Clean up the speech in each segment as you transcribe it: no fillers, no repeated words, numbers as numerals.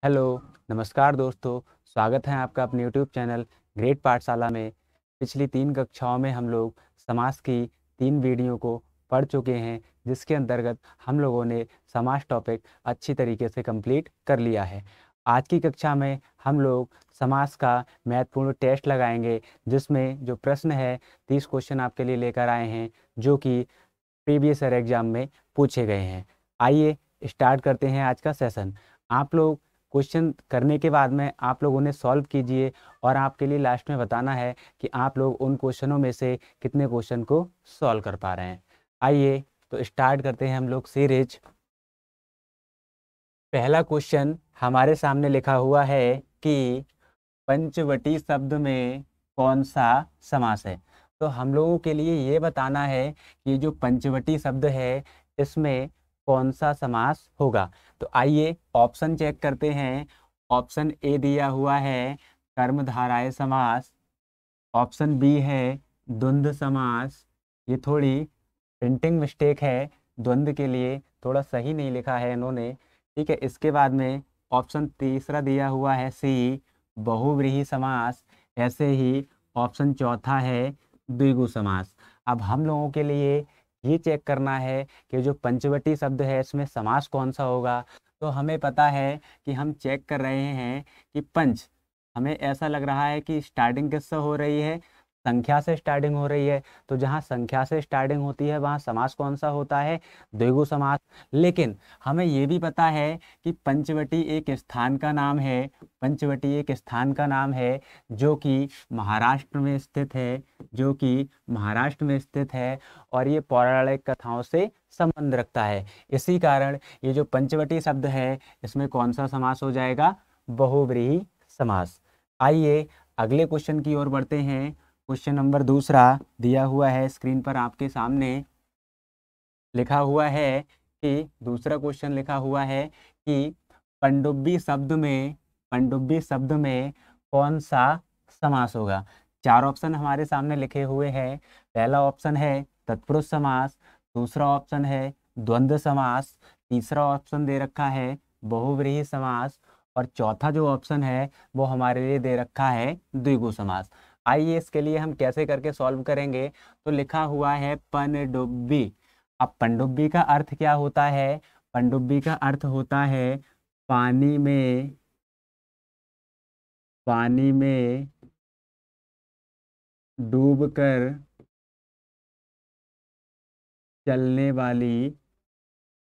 Hello, नमस्कार दोस्तों। स्वागत है आपका अपने यूट्यूब चैनल ग्रेट पाठशाला में। पिछली 3 कक्षाओं में हम लोग समास की 3 वीडियो को पढ़ चुके हैं, जिसके अंतर्गत हम लोगों ने समास टॉपिक अच्छी तरीके से कंप्लीट कर लिया है। आज की कक्षा में हम लोग समास का महत्वपूर्ण टेस्ट लगाएंगे, जिसमें जो प्रश्न है 30 क्वेश्चन आपके लिए लेकर आए हैं, जो कि प्रीवियस ईयर एग्जाम में पूछे गए हैं। आइए स्टार्ट करते हैं आज का सेशन। आप लोग क्वेश्चन करने के बाद में आप लोग उन्हें सॉल्व कीजिए और आपके लिए लास्ट में बताना है कि आप लोग उन क्वेश्चनों में से कितने क्वेश्चन को सॉल्व कर पा रहे हैं। आइए तो स्टार्ट करते हैं हम लोग सीरीज। पहला क्वेश्चन हमारे सामने लिखा हुआ है कि पंचवटी शब्द में कौन सा समास है। तो हम लोगों के लिए ये बताना है कि जो पंचवटी शब्द है इसमें कौन सा समास होगा। तो आइए ऑप्शन चेक करते हैं। ऑप्शन ए दिया हुआ है कर्मधारय समास, ऑप्शन बी है द्वंद्व समास। ये थोड़ी प्रिंटिंग मिस्टेक है, द्वंद्व के लिए थोड़ा सही नहीं लिखा है इन्होंने। ठीक है, इसके बाद में ऑप्शन तीसरा दिया हुआ है सी बहुव्रीहि समास। ऐसे ही ऑप्शन चौथा है द्विगु समास। अब हम लोगों के लिए ये चेक करना है कि जो पंचवटी शब्द है इसमें समास कौन सा होगा। तो हमें पता है कि हम चेक कर रहे हैं कि पंच, हमें ऐसा लग रहा है कि स्टार्टिंग किससे हो रही है, संख्या से स्टार्टिंग हो रही है। तो जहाँ संख्या से स्टार्टिंग होती है वहाँ समास कौन सा होता है, द्विगु समास। लेकिन हमें ये भी पता है कि पंचवटी एक स्थान का नाम है, पंचवटी एक स्थान का नाम है जो कि महाराष्ट्र में स्थित है, जो कि महाराष्ट्र में स्थित है और ये पौराणिक कथाओं से संबंध रखता है। इसी कारण ये जो पंचवटी शब्द है इसमें कौन सा समास हो जाएगा, बहुव्रीहि समास। आइए अगले क्वेश्चन की ओर बढ़ते हैं। क्वेश्चन नंबर दूसरा दिया हुआ है स्क्रीन पर आपके सामने। लिखा हुआ है कि दूसरा क्वेश्चन लिखा हुआ है कि पनडुब्बी शब्द में कौन सा समास होगा। 4 ऑप्शन हमारे सामने लिखे हुए हैं। पहला ऑप्शन है तत्पुरुष समास, दूसरा ऑप्शन है द्वंद्व समास, तीसरा ऑप्शन दे रखा है बहुव्रीहि समास और चौथा जो ऑप्शन है वो हमारे लिए दे रखा है द्विगु समास। आइए इसके लिए हम कैसे करके सॉल्व करेंगे। तो लिखा हुआ है पनडुब्बी। अब पनडुब्बी का अर्थ क्या होता है, पनडुब्बी का अर्थ होता है पानी में डूबकर चलने वाली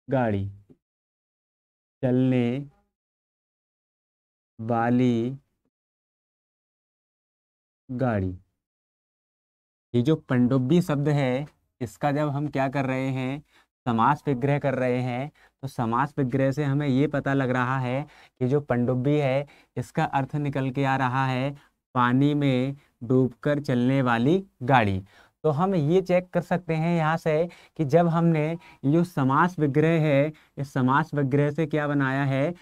गाड़ी, चलने वाली गाड़ी। ये जो पनडुब्बी शब्द है इसका जब हम क्या कर रहे हैं, समास विग्रह कर रहे हैं, तो समास विग्रह से हमें ये पता लग रहा है कि जो पनडुब्बी है इसका अर्थ निकल के आ रहा है पानी में डूबकर चलने वाली गाड़ी। तो हम ये चेक कर सकते हैं यहाँ से कि जब हमने ये जो समास विग्रह है इस समास विग्रह से क्या बनाया है,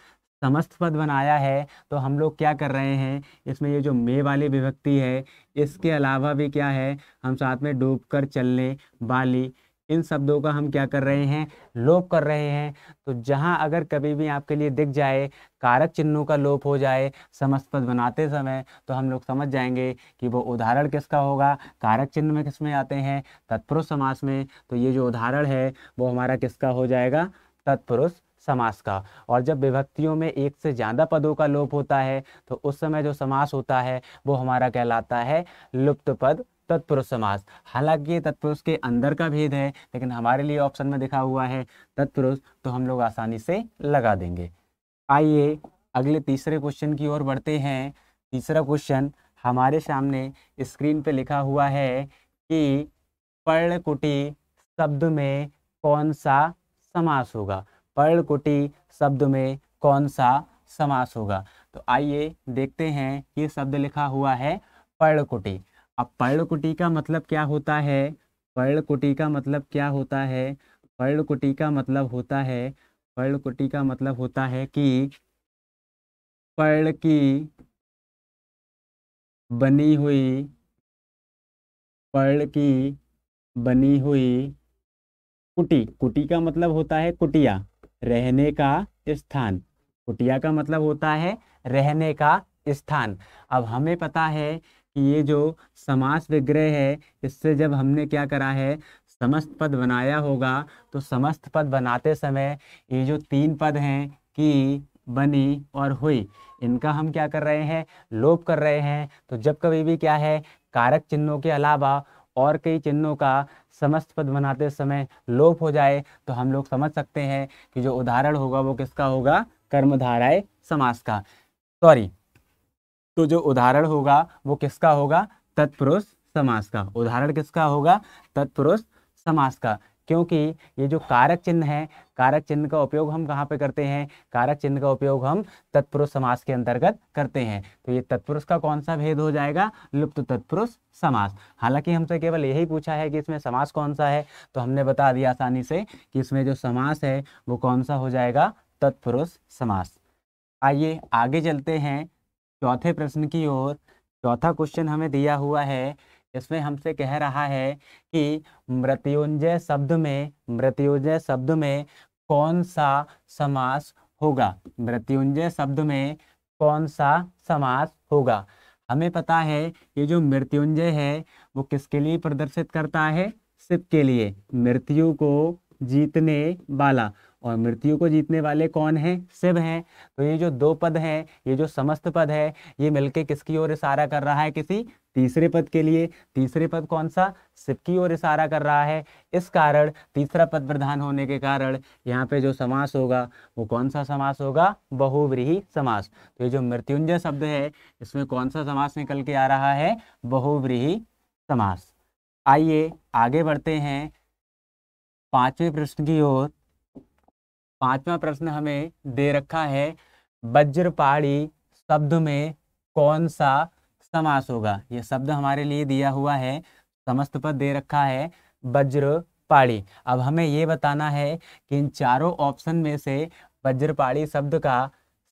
समस्त पद बनाया है। तो हम लोग क्या कर रहे हैं, इसमें ये जो मे वाली विभक्ति है इसके अलावा भी क्या है, हम साथ में डूबकर चलने वाली इन शब्दों का हम क्या कर रहे हैं, लोप कर रहे हैं। तो जहां अगर कभी भी आपके लिए दिख जाए कारक चिन्हों का लोप हो जाए समस्त पद बनाते समय, तो हम लोग समझ जाएंगे कि वो उदाहरण किसका होगा, कारक चिन्ह में किस में आते हैं, तत्पुरुष समास में। तो ये जो उदाहरण है वो हमारा किसका हो जाएगा, तत्पुरुष समास का। और जब विभक्तियों में एक से ज्यादा पदों का लोप होता है तो उस समय जो समास होता है वो हमारा कहलाता है लुप्त पद तत्पुरुष समास। हालांकि ये तत्पुरुष के अंदर का भेद है, लेकिन हमारे लिए ऑप्शन में दिखा हुआ है तत्पुरुष, तो हम लोग आसानी से लगा देंगे। आइए अगले तीसरे क्वेश्चन की ओर बढ़ते हैं। तीसरा क्वेश्चन हमारे सामने स्क्रीन पे लिखा हुआ है कि पर्णकुटी शब्द में कौन सा समास होगा, पर्णकुटी शब्द में कौन सा समास होगा। तो आइए देखते हैं, ये शब्द लिखा हुआ है पर्णकुटी। अब पर्णकुटी का मतलब क्या होता है, पर्णकुटी का मतलब क्या होता है, पर्णकुटी का मतलब होता है, पर्णकुटी का मतलब होता है कि पर्ण की बनी हुई, पर्ण की बनी हुई कुटी, कुटी का मतलब होता है कुटिया, रहने का स्थान। कुटिया का मतलब होता है रहने का स्थान। अब हमें पता है कि ये जो समास विग्रह है, इससे जब हमने क्या करा है, समस्त पद बनाया होगा, तो समस्त पद बनाते समय ये जो 3 पद हैं कि, बनी और हुई, इनका हम क्या कर रहे हैं, लोप कर रहे हैं। तो जब कभी भी क्या है, कारक चिन्हों के अलावा और कई चिन्हों का समस्त पद बनाते समय लोप हो जाए, तो हम लोग समझ सकते हैं कि जो उदाहरण होगा वो किसका होगा, कर्मधारय समास का। सॉरी, तो जो उदाहरण होगा वो किसका होगा, तत्पुरुष समास का। उदाहरण किसका होगा, तत्पुरुष समास का। क्योंकि ये जो कारक चिन्ह है, कारक चिन्ह का उपयोग हम कहाँ पे करते हैं, कारक चिन्ह का उपयोग हम तत्पुरुष समास के अंतर्गत करते हैं। तो ये तत्पुरुष का कौन सा भेद हो जाएगा, लुप्त तत्पुरुष समास। हालांकि हमसे केवल यही पूछा है कि इसमें समास कौन सा है, तो हमने बता दिया आसानी से कि इसमें जो समास है वो कौन सा हो जाएगा, तत्पुरुष समास। आइए आगे चलते हैं चौथे प्रश्न की ओर। चौथा क्वेश्चन हमें दिया हुआ है, इसमें हमसे कह रहा है कि मृत्युंजय शब्द में कौन सा समास होगा, मृत्युंजय शब्द में कौन सा समास होगा। हमें पता है ये जो मृत्युंजय है वो किसके लिए प्रदर्शित करता है, शिव के लिए, मृत्यु को जीतने वाला। और मृत्यु को जीतने वाले कौन है, शिव हैं। तो ये जो 2 पद हैं, ये जो समस्त पद है, ये मिलके किसकी ओर इशारा कर रहा है, किसी तीसरे पद के लिए। तीसरे पद कौन सा, शिव की ओर इशारा कर रहा है। इस कारण तीसरा पद प्रधान होने के कारण यहाँ पे जो समास होगा वो कौन सा समास होगा, बहुव्रीहि समास। तो ये जो मृत्युंजय शब्द है, इसमें कौन सा समास निकल के आ रहा है, बहुव्रीहि समास। आइए आगे बढ़ते हैं 5वें प्रश्न की ओर। 5वां प्रश्न हमें दे रखा है, वज्रपाणी शब्द में कौन सा समास होगा। ये शब्द हमारे लिए दिया हुआ है, समस्त पद दे रखा है, वज्रपाणी। अब हमें ये बताना है कि इन चारों ऑप्शन में से वज्रपाणी शब्द का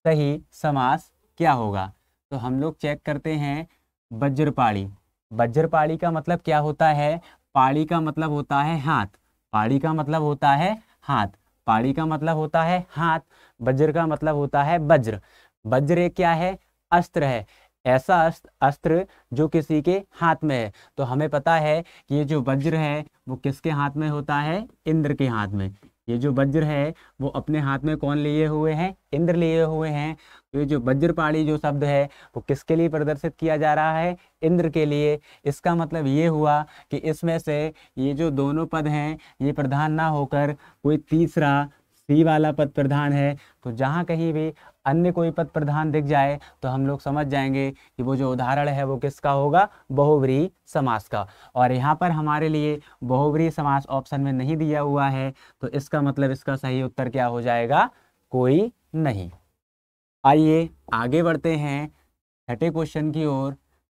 सही समास क्या होगा। तो हम लोग चेक करते हैं, वज्रपाणी। वज्रपाणी का मतलब क्या होता है, पाड़ी का मतलब होता है हाथ, पाड़ी का मतलब होता है हाथ, पाड़ी का मतलब होता है हाथ, वज्र का मतलब होता है वज्र। वज्र एक क्या है, अस्त्र है, ऐसा अस्त्र जो किसी के हाथ में है। तो हमें पता है कि ये जो वज्र है वो किसके हाथ में होता है, इंद्र के हाथ में। ये जो वज्र है वो अपने हाथ में कौन लिए हुए हैं, इंद्र लिए हुए हैं। तो ये जो वज्रपाणी जो शब्द है वो किसके लिए प्रदर्शित किया जा रहा है, इंद्र के लिए। इसका मतलब ये हुआ कि इसमें से ये जो दोनों पद हैं ये प्रधान ना होकर कोई तीसरा सी वाला पद प्रधान है। तो जहाँ कहीं भी अन्य कोई पद प्रधान दिख जाए तो हम लोग समझ जाएंगे कि वो जो उदाहरण है वो किसका होगा, बहुव्रीहि समास का। और यहाँ पर हमारे लिए बहुव्रीहि समास ऑप्शन में नहीं दिया हुआ है, तो इसका मतलब इसका सही उत्तर क्या हो जाएगा, कोई नहीं। आइए आगे बढ़ते हैं 6ठे क्वेश्चन की ओर।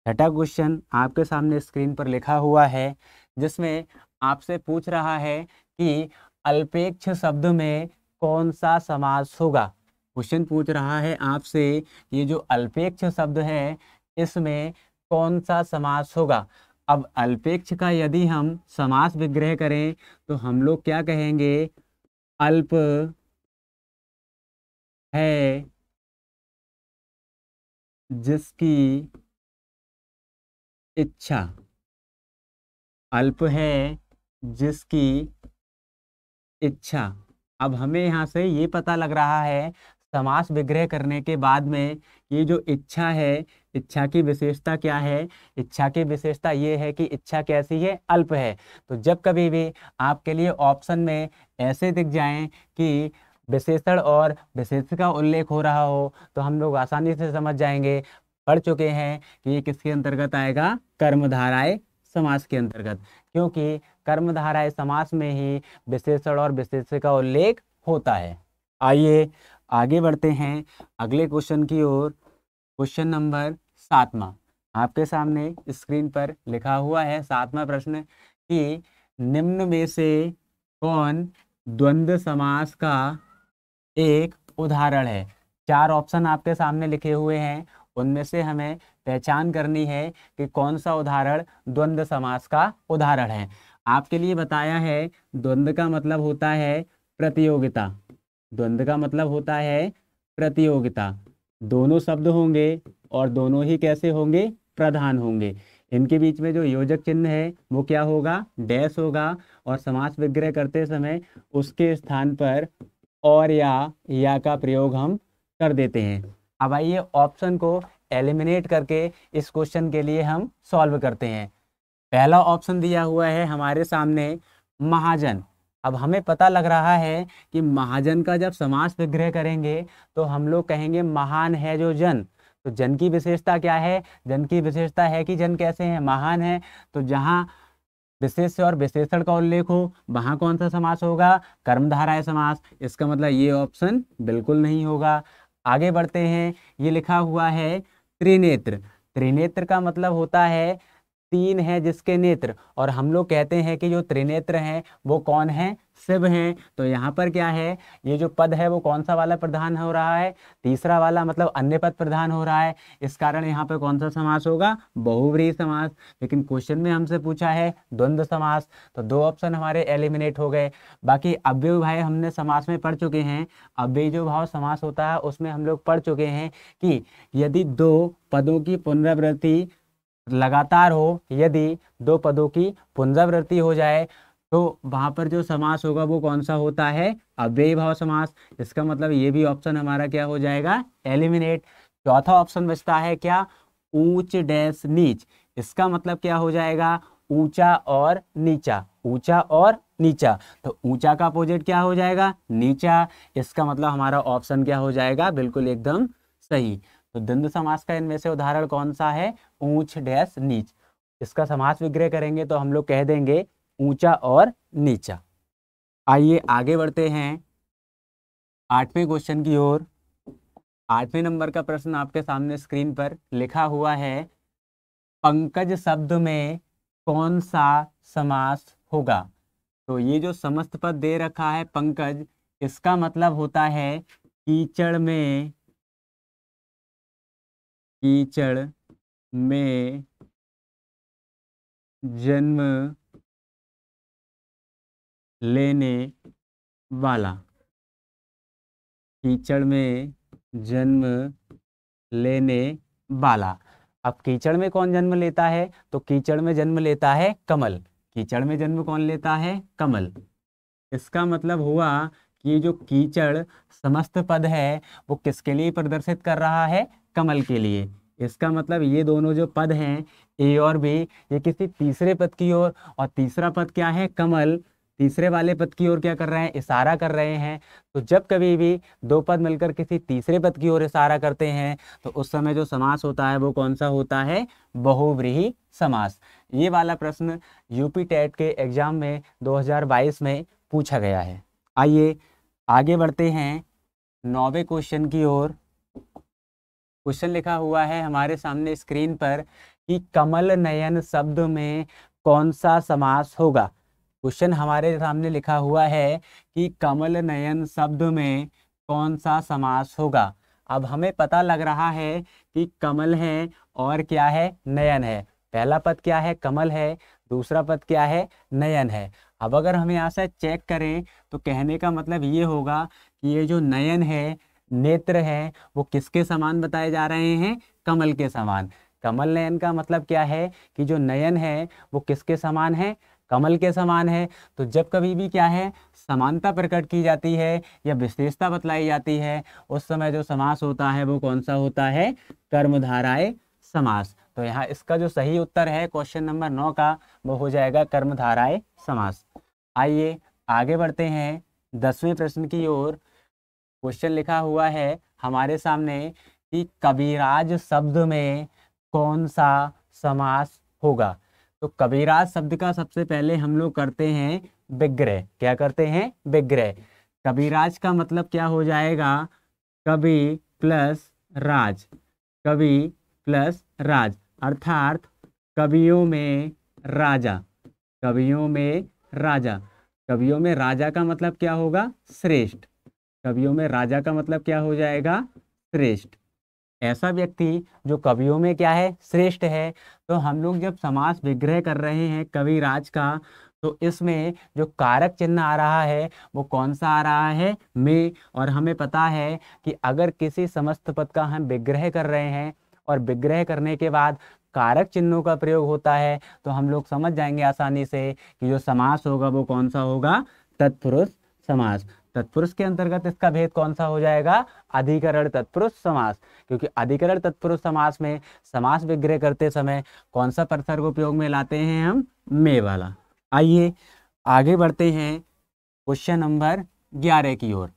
6ठा क्वेश्चन आपके सामने स्क्रीन पर लिखा हुआ है, जिसमें आपसे पूछ रहा है कि अल्पेक्ष शब्द में कौन सा समास होगा। क्वेश्चन पूछ रहा है आपसे, ये जो अल्पेक्ष शब्द है इसमें कौन सा समास होगा। अब अल्पेक्ष का यदि हम समास विग्रह करें तो हम लोग क्या कहेंगे, अल्प है जिसकी इच्छा, अल्प है जिसकी इच्छा। अब हमें यहाँ से ये पता लग रहा है समास विग्रह करने के बाद में, ये जो इच्छा है, इच्छा की विशेषता क्या है, इच्छा की विशेषता ये है कि इच्छा कैसी है, अल्प है। तो जब कभी भी आपके लिए ऑप्शन में ऐसे दिख जाएं कि विशेषण और विशेष का उल्लेख हो रहा हो, तो हम लोग आसानी से समझ जाएंगे, पढ़ चुके हैं कि ये किसके अंतर्गत आएगा, कर्मधारय समास के अंतर्गत। क्योंकि कर्मधारय समास में ही विशेषण और विशेष का उल्लेख होता है। आइए आगे बढ़ते हैं अगले क्वेश्चन की ओर। क्वेश्चन नंबर 7वां आपके सामने स्क्रीन पर लिखा हुआ है। 7वां प्रश्न कि निम्न में से कौन द्वंद्व समास का एक उदाहरण है। 4 ऑप्शन आपके सामने लिखे हुए हैं, उनमें से हमें पहचान करनी है कि कौन सा उदाहरण द्वंद्व समास का उदाहरण है। आपके लिए बताया है, द्वंद्व का मतलब होता है प्रतियोगिता, द्वंद्व का मतलब होता है प्रतियोगिता। दोनों शब्द होंगे और दोनों ही कैसे होंगे, प्रधान होंगे। इनके बीच में जो योजक चिन्ह है वो क्या होगा, डैश होगा, और समास विग्रह करते समय उसके स्थान पर और या का प्रयोग हम कर देते हैं। अब आइए ऑप्शन को एलिमिनेट करके इस क्वेश्चन के लिए हम सॉल्व करते हैं। पहला ऑप्शन दिया हुआ है हमारे सामने महाजन। अब हमें पता लग रहा है कि महाजन का जब समास विग्रह करेंगे तो हम लोग कहेंगे महान है जो जन। तो जन की विशेषता क्या है, जन की विशेषता है कि जन कैसे हैं, महान है। तो जहाँ विशेष और विशेषण का उल्लेख हो वहां कौन सा समास होगा, कर्मधारय समास। इसका मतलब ये ऑप्शन बिल्कुल नहीं होगा। आगे बढ़ते हैं, ये लिखा हुआ है त्रिनेत्र। त्रिनेत्र का मतलब होता है तीन है जिसके नेत्र, और हम लोग कहते हैं कि जो त्रिनेत्र हैं वो कौन है, शिव हैं। तो यहाँ पर क्या है, ये जो पद है वो कौन सा वाला प्रधान हो रहा है, तीसरा वाला, मतलब अन्य पद प्रधान हो रहा है। इस कारण यहाँ पर कौन सा समास होगा, बहुव्रीहि समास। लेकिन क्वेश्चन में हमसे पूछा है द्वंद्व समास, तो दो ऑप्शन हमारे एलिमिनेट हो गए। बाकी अव्ययी भाव हमने समास में पढ़ चुके हैं। अव्ययी जो भाव समास होता है उसमें हम लोग पढ़ चुके हैं कि यदि दो पदों की पुनरावृत्ति लगातार हो, यदि दो पदों की पुनरावृत्ति हो जाए तो वहां पर जो समास होगा वो कौन सा होता है, अव्ययी भाव समास। इसका मतलब ये भी ऑप्शन हमारा क्या हो जाएगा, एलिमिनेट। चौथा ऑप्शन बचता है क्या, ऊंच डैश नीच। इसका मतलब क्या हो जाएगा, ऊंचा और नीचा, ऊंचा और नीचा। तो ऊंचा का अपोजिट क्या हो जाएगा, नीचा। इसका मतलब हमारा ऑप्शन क्या हो जाएगा, बिल्कुल एकदम सही। तो द्वंद्व समास का इनमें से उदाहरण कौन सा है, ऊंच डैश नीच। इसका समास विग्रह करेंगे तो हम लोग कह देंगे ऊंचा और नीचा। आइए आगे बढ़ते हैं 8वें क्वेश्चन की ओर। 8वें नंबर का प्रश्न आपके सामने स्क्रीन पर लिखा हुआ है, पंकज शब्द में कौन सा समास होगा। तो ये जो समस्त पद दे रखा है पंकज, इसका मतलब होता है कीचड़ में, कीचड़ में जन्म लेने वाला, कीचड़ में जन्म लेने वाला। अब कीचड़ में कौन जन्म लेता है, तो कीचड़ में जन्म लेता है कमल। कीचड़ में जन्म कौन लेता है, कमल। इसका मतलब हुआ कि जो कीचड़ समस्त पद है वो किसके लिए प्रदर्शित कर रहा है, कमल के लिए। इसका मतलब ये दोनों जो पद हैं ए और बी, ये किसी तीसरे पद की ओर, और तीसरा पद क्या है, कमल, तीसरे वाले पद की ओर क्या कर रहे हैं, इशारा कर रहे हैं। तो जब कभी भी दो पद मिलकर किसी तीसरे पद की ओर इशारा करते हैं तो उस समय जो समास होता है वो कौन सा होता है, बहुव्रीहि समास। ये वाला प्रश्न यूपी टेट के एग्जाम में 2022 में पूछा गया है। आइए आगे बढ़ते हैं 9वें क्वेश्चन की ओर। क्वेश्चन लिखा हुआ है हमारे सामने स्क्रीन पर कि कमल नयन शब्द में कौन सा समास होगा। क्वेश्चन हमारे सामने लिखा हुआ है कि कमल नयन शब्द में कौन सा समास होगा। अब हमें पता लग रहा है कि कमल है और क्या है, नयन है। पहला पद क्या है, कमल है, दूसरा पद क्या है, नयन है। अब अगर हम यहाँ से चेक करें तो कहने का मतलब ये होगा कि ये जो नयन है, नेत्र है, वो किसके समान बताए जा रहे हैं, कमल के समान। कमल नयन का मतलब क्या है कि जो नयन है वो किसके समान है, कमल के समान है। तो जब कभी भी क्या है, समानता प्रकट की जाती है या विशेषता बतलाई जाती है, उस समय जो समास होता है वो कौन सा होता है, कर्मधारय समास। तो यहाँ इसका जो सही उत्तर है क्वेश्चन नंबर 9 का, वो हो जाएगा कर्मधारय समास। आइए आगे बढ़ते हैं 10वें प्रश्न की ओर। क्वेश्चन लिखा हुआ है हमारे सामने कि कविराज शब्द में कौन सा समास होगा। तो कविराज शब्द का सबसे पहले हम लोग करते हैं विग्रह। क्या करते हैं, विग्रह। कविराज का मतलब क्या हो जाएगा, कवि प्लस राज, कवि प्लस राज, अर्थात कवियों में राजा, कवियों में राजा। कवियों में राजा का मतलब क्या होगा, श्रेष्ठ। कवियों में राजा का मतलब क्या हो जाएगा, श्रेष्ठ। ऐसा व्यक्ति जो कवियों में क्या है, श्रेष्ठ है। तो हम लोग जब समास विग्रह कर रहे हैं कविराज का, तो इसमें जो कारक चिन्ह आ रहा है वो कौन सा आ रहा है, में। और हमें पता है कि अगर किसी समस्त पद का हम विग्रह कर रहे हैं और विग्रह करने के बाद कारक चिन्हों का प्रयोग होता है तो हम लोग समझ जाएंगे आसानी से कि जो समास होगा वो कौन सा होगा, तत्पुरुष समास। तत्पुरुष के अंतर्गत इसका भेद कौन सा हो जाएगा, अधिकरण तत्पुरुष समास। क्योंकि अधिकरण तत्पुरुष समास में समास विग्रह करते समय कौन सा प्रसर्ग उपयोग में लाते हैं हम, में वाला। आइए आगे बढ़ते हैं क्वेश्चन नंबर 11 की ओर।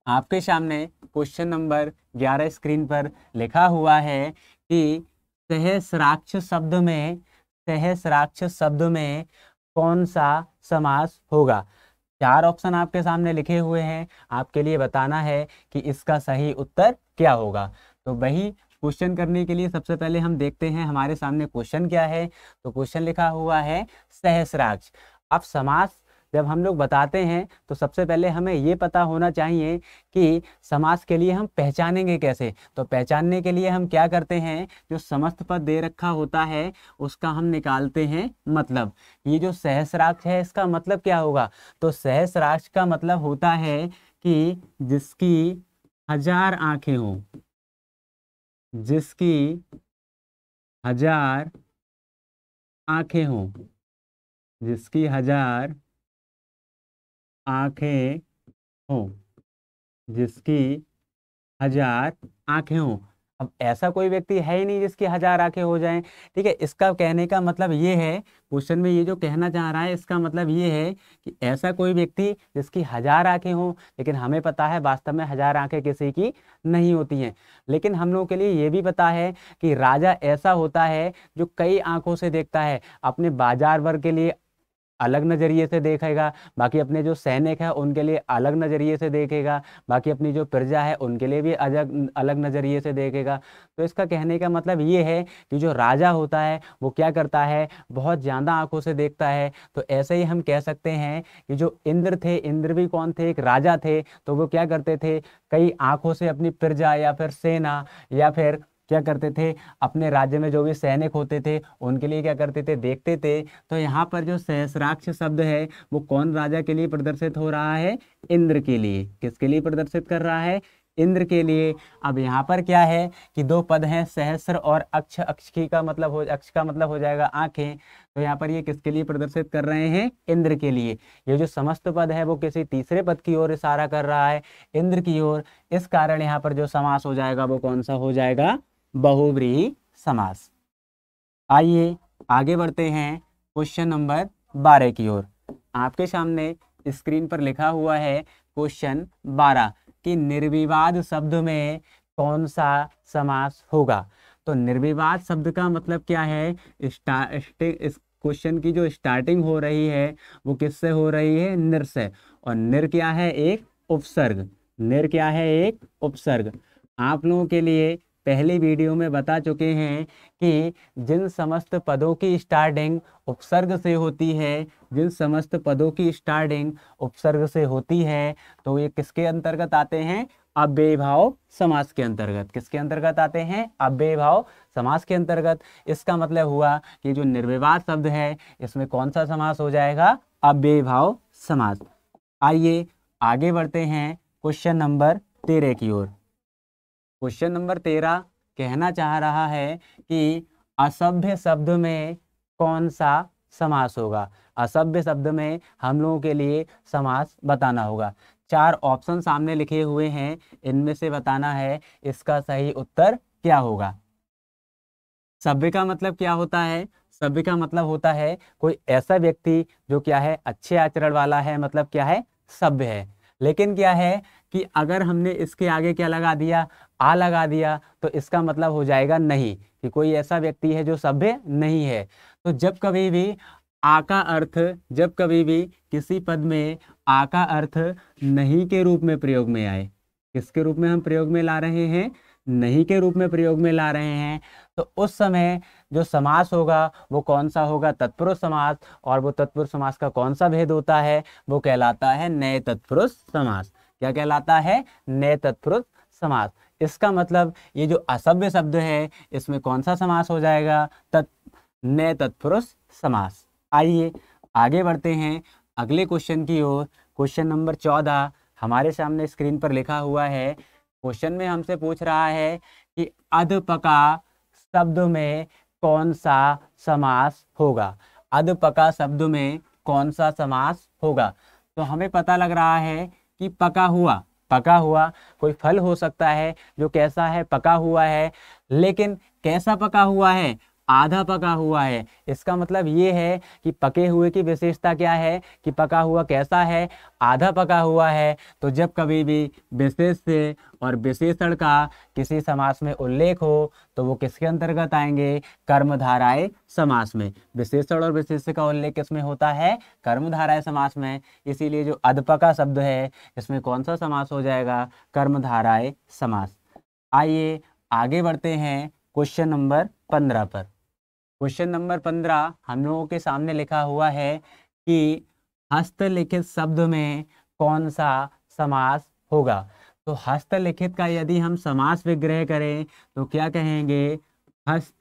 आपके सामने क्वेश्चन नंबर 11 स्क्रीन पर लिखा हुआ है कि सहस्राक्ष शब्द में कौन सा समास होगा। 4 ऑप्शन आपके सामने लिखे हुए हैं, आपके लिए बताना है कि इसका सही उत्तर क्या होगा। तो वही क्वेश्चन करने के लिए सबसे पहले हम देखते हैं हमारे सामने क्वेश्चन क्या है। तो क्वेश्चन लिखा हुआ है सहस्राक्ष। अब समास जब हम लोग बताते हैं तो सबसे पहले हमें ये पता होना चाहिए कि समास के लिए हम पहचानेंगे कैसे। तो पहचानने के लिए हम क्या करते हैं, जो समस्त पद दे रखा होता है उसका हम निकालते हैं मतलब। ये जो सहस्राक्ष है इसका मतलब क्या होगा, तो सहस्राक्ष का मतलब होता है कि जिसकी 1000 आंखें हों, जिसकी 1000 आंखें हों, जिसकी 1000 आंखें हों, जिसकी 1000 आंखें हों। अब ऐसा कोई व्यक्ति है ही नहीं जिसकी 1000 आंखें हो जाएं। ठीक है, इसका कहने का मतलब ये है, क्वेश्चन में ये जो कहना चाह रहा है इसका मतलब ये है कि ऐसा कोई व्यक्ति जिसकी 1000 आंखें हों। लेकिन हमें पता है वास्तव में 1000 आंखें किसी की नहीं होती हैं। लेकिन हम लोगों के लिए ये भी पता है कि राजा ऐसा होता है जो कई आंखों से देखता है। अपने बाजार वर्ग के लिए अलग नज़रिए से देखेगा, बाकी अपने जो सैनिक है उनके लिए अलग नज़रिए से देखेगा, बाकी अपनी जो प्रजा है उनके लिए भी अलग अलग नज़रिए से देखेगा। तो इसका कहने का मतलब ये है कि जो राजा होता है वो क्या करता है, बहुत ज़्यादा आंखों से देखता है। तो ऐसे ही हम कह सकते हैं कि जो इंद्र थे, इंद्र भी कौन थे, एक राजा थे। तो वो क्या करते थे, कई आंखों से अपनी प्रजा या फिर सेना या फिर क्या करते थे, अपने राज्य में जो भी सैनिक होते थे उनके लिए क्या करते थे, देखते थे। तो यहाँ पर जो सहस्राक्ष शब्द है वो कौन राजा के लिए प्रदर्शित हो रहा है, इंद्र के लिए। किसके लिए प्रदर्शित कर रहा है, इंद्र के लिए। अब यहाँ पर क्या है कि 2 पद हैं, सहस्र और अक्ष। अक्ष का मतलब हो जाएगा आंखें। तो यहाँ पर ये किसके लिए प्रदर्शित कर रहे हैं, इंद्र के लिए। ये जो समस्त पद है वो किसी तीसरे पद की ओर इशारा कर रहा है, इंद्र की ओर। इस कारण यहाँ पर जो समास हो जाएगा वो कौन सा हो जाएगा, बहुव्रीहि समास। आइए आगे बढ़ते हैं क्वेश्चन नंबर 12 की ओर। आपके सामने स्क्रीन पर लिखा हुआ है क्वेश्चन 12 कि निर्विवाद शब्द में कौन सा समास होगा। तो निर्विवाद शब्द का मतलब क्या है, इस क्वेश्चन की जो स्टार्टिंग हो रही है वो किससे हो रही है, निर से। और निर क्या है, एक उपसर्ग। निर क्या है, एक उपसर्ग। आप लोगों के लिए पहली वीडियो में बता चुके हैं कि जिन समस्त पदों की स्टार्टिंग उपसर्ग से होती है, जिन समस्त पदों की स्टार्टिंग उपसर्ग से होती है तो ये किसके अंतर्गत आते हैं, अव्ययीभाव समास के अंतर्गत। किसके अंतर्गत आते हैं, अव्ययीभाव समास के अंतर्गत। इसका मतलब हुआ कि जो निर्विवाद शब्द है इसमें कौन सा समास हो जाएगा, अव्ययीभाव समास। आइए आगे बढ़ते हैं क्वेश्चन नंबर 13 की ओर। क्वेश्चन नंबर 13 कहना चाह रहा है कि असभ्य शब्द में कौन सा समास होगा। असभ्य शब्द में हम लोगों के लिए समास बताना होगा। 4 ऑप्शन सामने लिखे हुए हैं, इनमें से बताना है इसका सही उत्तर क्या होगा। सभ्य का मतलब क्या होता है, सभ्य का मतलब होता है कोई ऐसा व्यक्ति जो क्या है, अच्छे आचरण वाला है, मतलब क्या है, सभ्य है। लेकिन क्या है कि अगर हमने इसके आगे क्या लगा दिया, आ लगा दिया, तो इसका मतलब हो जाएगा नहीं, कि कोई ऐसा व्यक्ति है जो सभ्य नहीं है। तो जब कभी भी आ का अर्थ, जब कभी भी किसी पद में आ का अर्थ नहीं के रूप में प्रयोग में आए, किसके रूप में हम प्रयोग में ला रहे हैं, नहीं के रूप में प्रयोग में ला रहे हैं, तो उस समय जो समास होगा वो कौन सा होगा, तत्पुरुष समास। और वो तत्पुरुष समास का कौन सा भेद होता है, वो कहलाता है नए तत्पुरुष समास। क्या कहलाता है, नए तत्पुरुष समास। इसका मतलब ये जो असभ्य शब्द है इसमें कौन सा समास हो जाएगा, नए तत्पुरुष समास। आइए आगे बढ़ते हैं अगले क्वेश्चन की ओर। क्वेश्चन नंबर 14 हमारे सामने स्क्रीन पर लिखा हुआ है। क्वेश्चन में हमसे पूछ रहा है कि अधपका शब्द में कौन सा समास होगा। अधपका शब्द में कौन सा समास होगा। तो हमें पता लग रहा है कि पका हुआ। पका हुआ कोई फल हो सकता है जो कैसा है, पका हुआ है। लेकिन कैसा पका हुआ है, आधा पका हुआ है। इसका मतलब ये है कि पके हुए की विशेषता क्या है कि पका हुआ कैसा है, आधा पका हुआ है। तो जब कभी भी विशेष से और विशेषण का किसी समास में उल्लेख हो तो वो किसके अंतर्गत आएंगे, कर्मधारय समास में। विशेषण और विशेष्य का उल्लेख किसमें होता है, कर्मधारय समास में। इसीलिए जो अधपका शब्द है इसमें कौन सा समास हो जाएगा, कर्मधारय समास। आइए आगे बढ़ते हैं क्वेश्चन नंबर 15 पर। क्वेश्चन नंबर 15 हम लोगों के सामने लिखा हुआ है कि हस्तलिखित शब्द में कौन सा समास होगा। तो हस्तलिखित का यदि हम समास विग्रह करें तो क्या कहेंगे, हस्त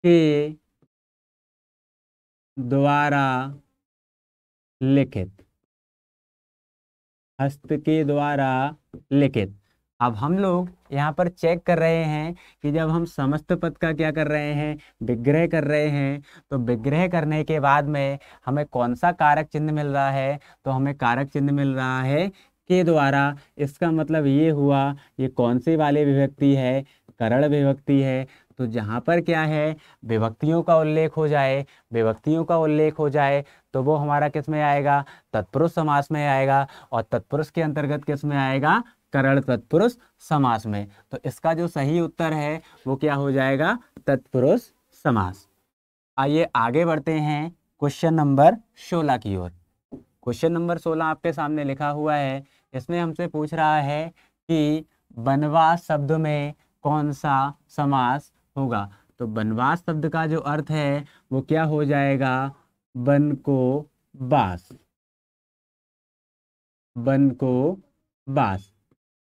के द्वारा लिखित। हस्त के द्वारा लिखित। अब हम लोग यहाँ पर चेक कर रहे हैं कि जब हम समस्त पद का क्या कर रहे हैं, विग्रह कर रहे हैं, तो विग्रह करने के बाद में हमें कौन सा कारक चिन्ह मिल रहा है। तो हमें कारक चिन्ह मिल रहा है के द्वारा। इसका मतलब ये हुआ, ये कौन सी वाली विभक्ति है, करण विभक्ति है। तो जहाँ पर क्या है, विभक्तियों का उल्लेख हो जाए, विभक्तियों का उल्लेख हो जाए तो वो हमारा किस में आएगा, तत्पुरुष समास में आएगा। और तत्पुरुष के अंतर्गत किस में आएगा, करण तत्पुरुष समास में। तो इसका जो सही उत्तर है वो क्या हो जाएगा, तत्पुरुष समास। आइए आगे बढ़ते हैं क्वेश्चन नंबर 16 की ओर। क्वेश्चन नंबर 16 आपके सामने लिखा हुआ है। इसमें हमसे पूछ रहा है कि वनवास शब्द में कौन सा समास होगा। तो वनवास शब्द का जो अर्थ है वो क्या हो जाएगा, वन को वास। वन को वास।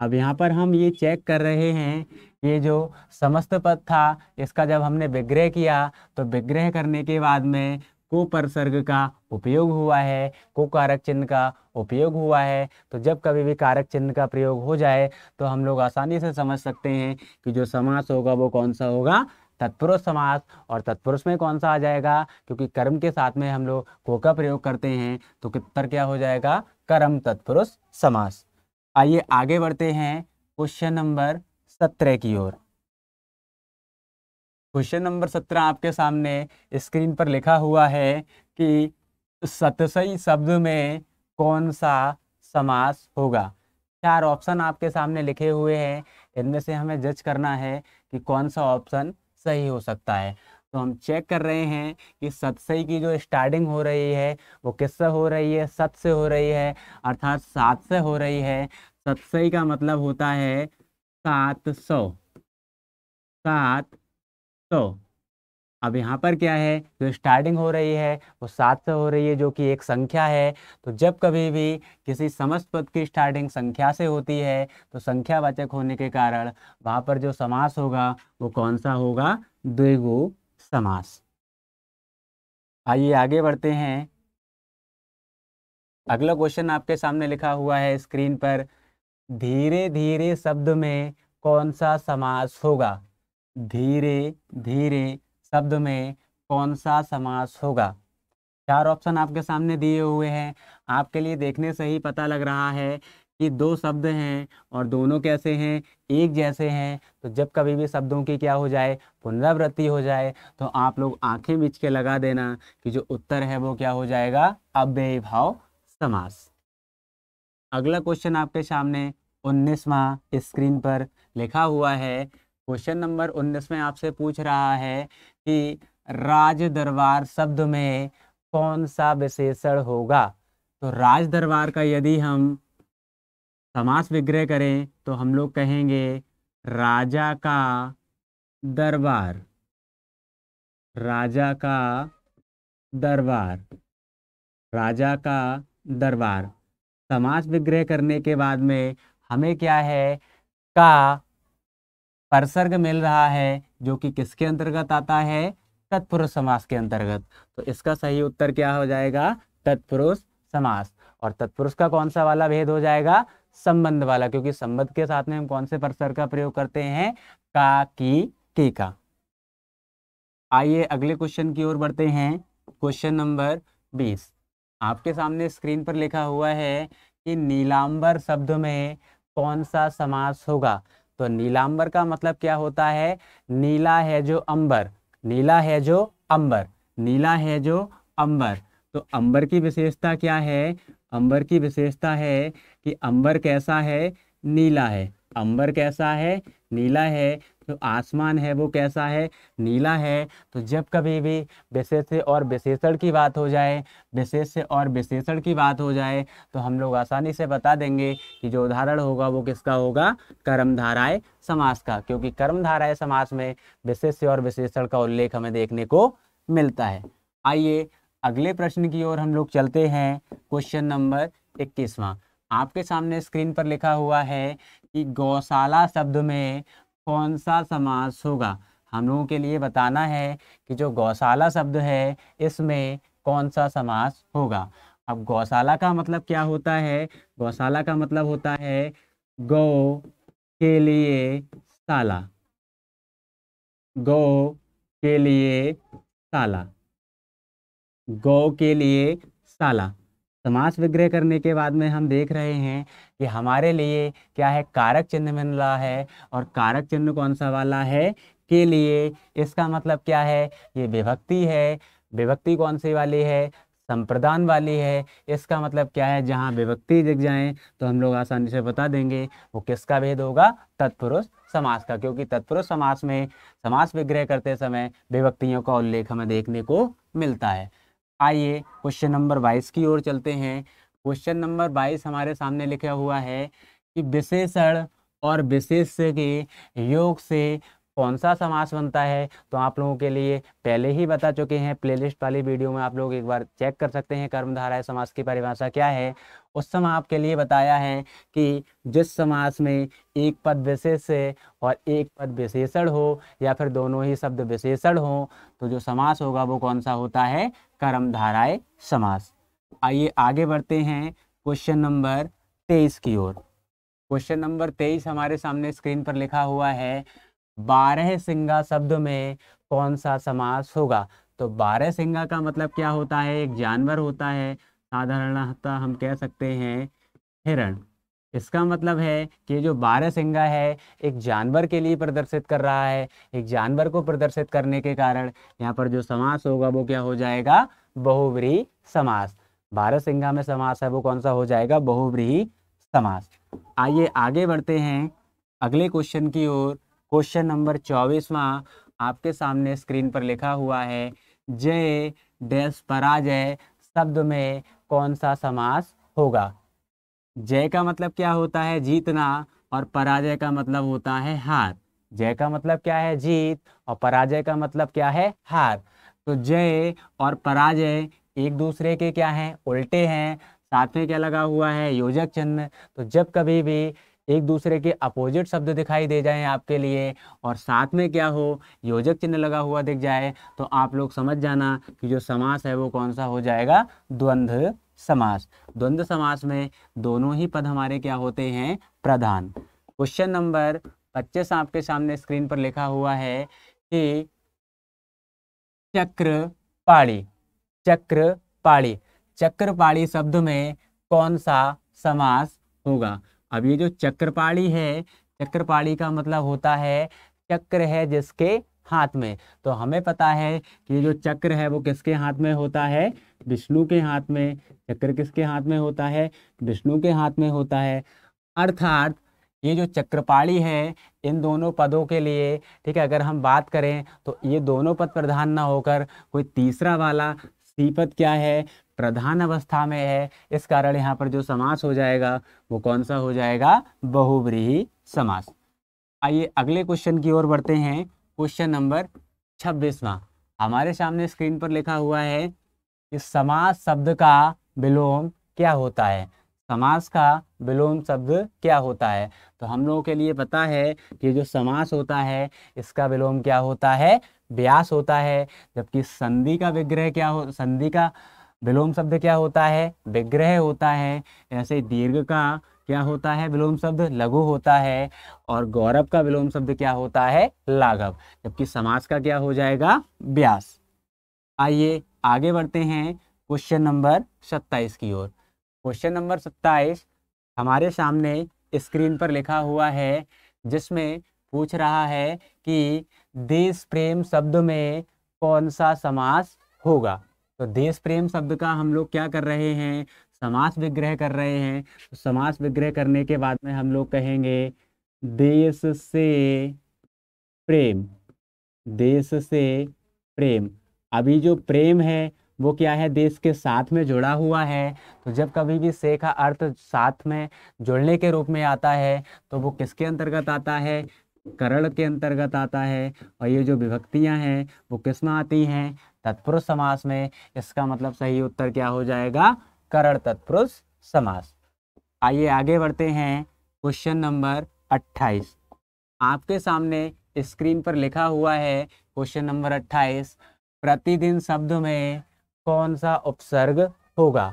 अब यहाँ पर हम ये चेक कर रहे हैं, ये जो समस्त पद था इसका जब हमने विग्रह किया तो विग्रह करने के बाद में को परसर्ग का उपयोग हुआ है, को कारक चिन्ह का उपयोग हुआ है। तो जब कभी भी कारक चिन्ह का प्रयोग हो जाए तो हम लोग आसानी से समझ सकते हैं कि जो समास होगा वो कौन सा होगा, तत्पुरुष समास। और तत्पुरुष में कौन सा आ जाएगा, क्योंकि कर्म के साथ में हम लोग को का प्रयोग करते हैं तो उत्तर क्या हो जाएगा, कर्म तत्पुरुष समास। आइए आगे बढ़ते हैं क्वेश्चन नंबर 17 की ओर। क्वेश्चन नंबर 17 आपके सामने स्क्रीन पर लिखा हुआ है कि सतसई शब्द में कौन सा समास होगा। 4 ऑप्शन आपके सामने लिखे हुए हैं, इनमें से हमें जज करना है कि कौन सा ऑप्शन सही हो सकता है। तो हम चेक कर रहे हैं कि सतसई की जो स्टार्टिंग हो रही है वो किससे हो रही है, सत से हो रही है, अर्थात 7 से हो रही है। सतसई का मतलब होता है 700। 700। अब यहाँ पर क्या है, जो स्टार्टिंग हो रही है वो 7 से हो रही है जो कि एक संख्या है। तो जब कभी भी किसी समस्त पद की स्टार्टिंग संख्या से होती है तो संख्यावाचक होने के कारण वहाँ पर जो समास होगा वो कौन सा होगा, द्विगु समास। आइए आगे बढ़ते हैं। अगला क्वेश्चन आपके सामने लिखा हुआ है स्क्रीन पर, धीरे धीरे शब्द में कौन सा समास होगा। धीरे धीरे शब्द में कौन सा समास होगा। 4 ऑप्शन आपके सामने दिए हुए हैं। आपके लिए देखने से ही पता लग रहा है कि 2 शब्द हैं और दोनों कैसे हैं, एक जैसे हैं। तो जब कभी भी शब्दों की क्या हो जाए, पुनरावृत्ति हो जाए, तो आप लोग आंखें मीच के लगा देना कि जो उत्तर है वो क्या हो जाएगा, अव्ययी भाव समास। अगला क्वेश्चन आपके सामने 19वां स्क्रीन पर लिखा हुआ है। क्वेश्चन नंबर 19 में आपसे पूछ रहा है कि राज दरबार शब्द में कौन सा विशेषण होगा। तो राज दरबार का यदि हम समास विग्रह करें तो हम लोग कहेंगे राजा का दरबार। राजा का दरबार। राजा का दरबार। समास विग्रह करने के बाद में हमें क्या है, का परसर्ग मिल रहा है जो कि किसके अंतर्गत आता है, तत्पुरुष समास के अंतर्गत। तो इसका सही उत्तर क्या हो जाएगा? तत्पुरुष समास। और तत्पुरुष का कौन सा वाला भेद हो जाएगा? संबंध वाला, क्योंकि संबंध के साथ में हम कौन से प्रत्यय का प्रयोग करते हैं? का, की, के का। आइए अगले क्वेश्चन की ओर बढ़ते हैं। क्वेश्चन नंबर 20 आपके सामने स्क्रीन पर लिखा हुआ है कि नीलांबर शब्द में कौन सा समास होगा? तो नीलांबर का मतलब क्या होता है? नीला है जो अंबर, नीला है जो अंबर, नीला है जो अंबर। तो अंबर की विशेषता क्या है? अंबर की विशेषता है कि अंबर कैसा है? नीला है। अंबर कैसा है? नीला है। तो आसमान है वो कैसा है? नीला है। तो जब कभी भी विशेष्य और विशेषण की बात हो जाए, विशेष्य और विशेषण की बात हो जाए, तो हम लोग आसानी से बता देंगे कि जो उदाहरण होगा वो किसका होगा? कर्मधारय समास का, क्योंकि कर्मधारय समास में विशेष्य और विशेषण का उल्लेख हमें देखने को मिलता है। आइए अगले प्रश्न की ओर हम लोग चलते हैं। क्वेश्चन नंबर 21वां आपके सामने स्क्रीन पर लिखा हुआ है कि गौशाला शब्द में कौन सा समास होगा? हम लोगों के लिए बताना है कि जो गौशाला शब्द है इसमें कौन सा समास होगा। अब गौशाला का मतलब क्या होता है? गौशाला का मतलब होता है गौ के लिए शाला, गौ के लिए शाला, गौ के लिए शाला। समास विग्रह करने के बाद में हम देख रहे हैं कि हमारे लिए क्या है? कारक चिन्ह मिल रहा है। और कारक चिन्ह कौन सा वाला है? के लिए। इसका मतलब क्या है? ये विभक्ति है। विभक्ति कौन सी वाली है? संप्रदान वाली है। इसका मतलब क्या है? जहाँ विभक्ति दिख जाए तो हम लोग आसानी से बता देंगे वो किसका भेद होगा? तत्पुरुष समास का, क्योंकि तत्पुरुष समास में समास विग्रह करते समय विभक्तियों का उल्लेख हमें देखने को मिलता है। आइए क्वेश्चन नंबर 22 की ओर चलते हैं। क्वेश्चन नंबर 22 हमारे सामने लिखा हुआ है कि विशेषण और विशेष्य के योग से कौन सा समास बनता है? तो आप लोगों के लिए पहले ही बता चुके हैं, प्लेलिस्ट वाली वीडियो में आप लोग एक बार चेक कर सकते हैं कर्मधारय समास की परिभाषा क्या है। उस समय आपके लिए बताया है कि जिस समास में एक पद विशेष्य और एक पद विशेषण हो या फिर दोनों ही शब्द विशेषण हो, तो जो समास होगा वो कौन सा होता है? कर्मधारय समास। आइए आगे बढ़ते हैं क्वेश्चन नंबर 23 की ओर। क्वेश्चन नंबर 23 हमारे सामने स्क्रीन पर लिखा हुआ है 12 शब्द में कौन सा समास होगा? तो 12 का मतलब क्या होता है? एक जानवर होता है, साधारणतः हम कह सकते हैं हिरण। इसका मतलब है कि जो 12 है एक जानवर के लिए प्रदर्शित कर रहा है। एक जानवर को प्रदर्शित करने के कारण यहाँ पर जो समास होगा वो क्या हो जाएगा? बहुव्रीहि समास। 12 में समास है वो कौन सा हो जाएगा? बहुव्रीहि समास। आइए आगे बढ़ते हैं अगले क्वेश्चन की ओर। क्वेश्चन नंबर 24वां आपके सामने स्क्रीन पर लिखा हुआ है जय डैश पराजय शब्द में कौन सा समास होगा? जय का मतलब क्या होता है? जीतना। और पराजय का मतलब होता है हार। जय का मतलब क्या है? जीत। और पराजय का मतलब क्या है? हार। तो जय और पराजय एक दूसरे के क्या हैं? उल्टे हैं। साथ में क्या लगा हुआ है? योजक चिन्ह। तो जब कभी भी एक दूसरे के अपोजिट शब्द दिखाई दे जाएं आपके लिए और साथ में क्या हो? योजक चिन्ह लगा हुआ दिख जाए, तो आप लोग समझ जाना कि जो समास है वो कौन सा हो जाएगा? द्वंद्व समास। द्वंद्व समास में दोनों ही पद हमारे क्या होते हैं? प्रधान। क्वेश्चन नंबर 25 आपके सामने स्क्रीन पर लिखा हुआ है कि चक्रपाणी, चक्रपाणी, चक्रपाणी शब्द में कौन सा समास होगा? अब ये जो चक्रपाणी है, चक्रपाणी का मतलब होता है चक्र है जिसके हाथ में। तो हमें पता है कि जो चक्र है वो किसके हाथ में होता है? विष्णु के हाथ में। चक्र किसके हाथ में होता है? विष्णु के हाथ में होता है। अर्थात ये जो चक्रपाणी है इन दोनों पदों के लिए, ठीक है, अगर हम बात करें तो ये दोनों पद प्रधान ना होकर कोई तीसरा वाला सी पद क्या है? प्रधान अवस्था में है। इस कारण यहाँ पर जो समास हो जाएगा वो कौन सा हो जाएगा? बहुव्रीहि समास। आइए अगले क्वेश्चन की ओर बढ़ते हैं। क्वेश्चन नंबर 26वां हमारे सामने स्क्रीन पर लिखा हुआ है कि समास शब्द का विलोम क्या होता है? समास का विलोम शब्द क्या होता है? तो हम लोगों के लिए पता है कि जो समास होता है इसका विलोम क्या होता है, व्यास होता है। जबकि संधि का विग्रह क्या हो, संधि का विलोम शब्द क्या होता है, विग्रह होता है। ऐसे दीर्घ का क्या होता है विलोम शब्द, लघु होता है। और गौरव का विलोम शब्द क्या होता है, लाघव। जबकि समास का क्या हो जाएगा, व्यास। आइए आगे बढ़ते हैं क्वेश्चन नंबर 27 की ओर। क्वेश्चन नंबर 27 हमारे सामने स्क्रीन पर लिखा हुआ है, जिसमें पूछ रहा है कि देश प्रेम शब्द में कौन सा समास होगा। तो देश प्रेम शब्द का हम लोग क्या कर रहे हैं, समास विग्रह कर रहे हैं। तो समास विग्रह करने के बाद में हम लोग कहेंगे देश से प्रेम, देश से प्रेम। अभी जो प्रेम है वो क्या है, देश के साथ में जुड़ा हुआ है। तो जब कभी भी से का अर्थ साथ में जुड़ने के रूप में आता है तो वो किसके अंतर्गत आता है, करण के अंतर्गत आता है। और ये जो विभक्तियां हैं वो किस में आती हैं, तत्पुरुष समास में। इसका मतलब सही उत्तर क्या हो जाएगा, करण तत्पुरुष समास। आइए आगे बढ़ते हैं क्वेश्चन नंबर 28। आपके सामने स्क्रीन पर लिखा हुआ है क्वेश्चन नंबर 28, प्रतिदिन शब्द में कौन सा उपसर्ग होगा।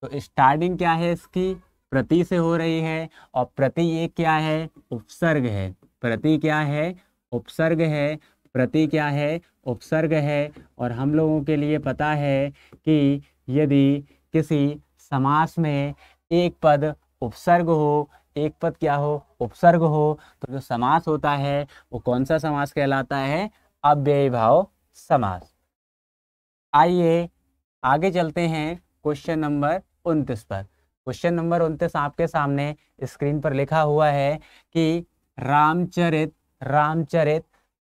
तो स्टार्टिंग क्या है इसकी, प्रति से हो रही है, और प्रति एक क्या है, उपसर्ग है। प्रति क्या है, उपसर्ग है। प्रति क्या है, उपसर्ग है। और हम लोगों के लिए पता है कि यदि किसी समास में एक पद उपसर्ग हो, एक पद क्या हो, उपसर्ग हो, तो जो समास होता है वो कौन सा समास कहलाता है, अव्ययीभाव समास। आइए आगे चलते हैं क्वेश्चन नंबर 29 पर। क्वेश्चन नंबर 29 आपके सामने स्क्रीन पर लिखा हुआ है कि रामचरित, रामचरित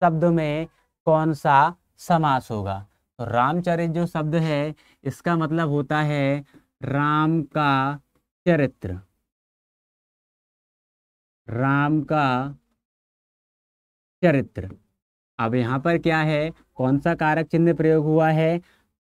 शब्द में कौन सा समास होगा। तो रामचरित जो शब्द है इसका मतलब होता है राम का चरित्र, राम का चरित्र। अब यहाँ पर क्या है, कौन सा कारक चिन्ह प्रयोग हुआ है,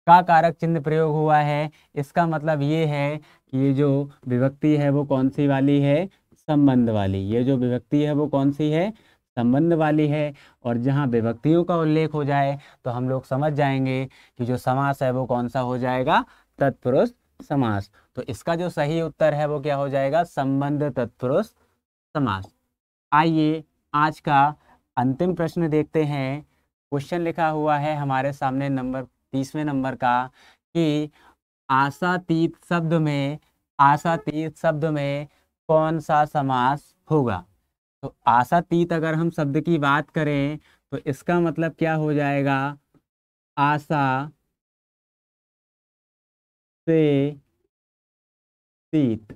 का कारक चिन्ह प्रयोग हुआ है। इसका मतलब ये है कि ये जो विभक्ति है वो कौन सी वाली है, संबंध वाली। ये जो विभक्ति है वो कौन सी है, संबंध वाली है। और जहाँ विभक्तियों का उल्लेख हो जाए तो हम लोग समझ जाएंगे कि जो समास है वो कौन सा हो जाएगा, तत्पुरुष समास। तो इसका जो सही उत्तर है वो क्या हो जाएगा, संबंध तत्पुरुष समास। आइए आज का अंतिम प्रश्न देखते हैं। क्वेश्चन लिखा हुआ है हमारे सामने नंबर 30वें नंबर का कि आशातीत शब्द में, आशातीत शब्द में कौन सा समास होगा। तो आशातीत अगर हम शब्द की बात करें तो इसका मतलब क्या हो जाएगा, आशा से तीत।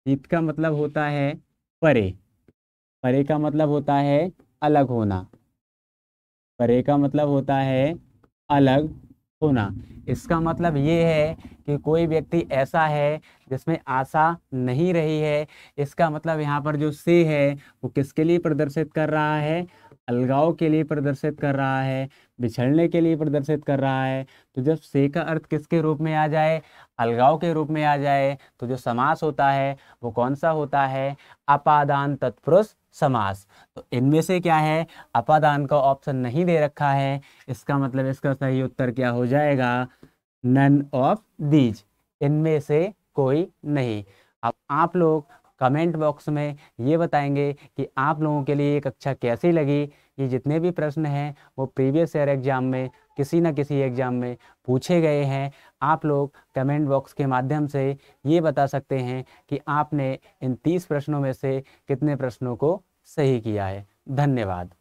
तीत का मतलब होता है परे, परे का मतलब होता है अलग होना, परे का मतलब होता है अलग होना। इसका मतलब ये है कि कोई व्यक्ति ऐसा है जिसमें आशा नहीं रही है। इसका मतलब यहाँ पर जो से है वो किसके लिए प्रदर्शित कर रहा है, अलगाव के लिए प्रदर्शित कर रहा है, बिछड़ने के लिए प्रदर्शित कर रहा है। तो जब से का अर्थ किसके रूप में आ जाए, अलगाव के रूप में आ जाए, तो जो समास होता है वो कौन सा होता है, अपादान तत्पुरुष समास। तो इनमें से क्या है, अपादान का ऑप्शन नहीं दे रखा है। इसका मतलब इसका सही उत्तर क्या हो जाएगा, नन ऑफ दीज, इनमें से कोई नहीं। अब आप लोग कमेंट बॉक्स में ये बताएंगे कि आप लोगों के लिए ये कक्षा कैसी लगी। ये जितने भी प्रश्न हैं वो प्रीवियस ईयर एग्जाम में किसी न किसी एग्जाम में पूछे गए हैं। आप लोग कमेंट बॉक्स के माध्यम से ये बता सकते हैं कि आपने इन 30 प्रश्नों में से कितने प्रश्नों को सही किया है। धन्यवाद।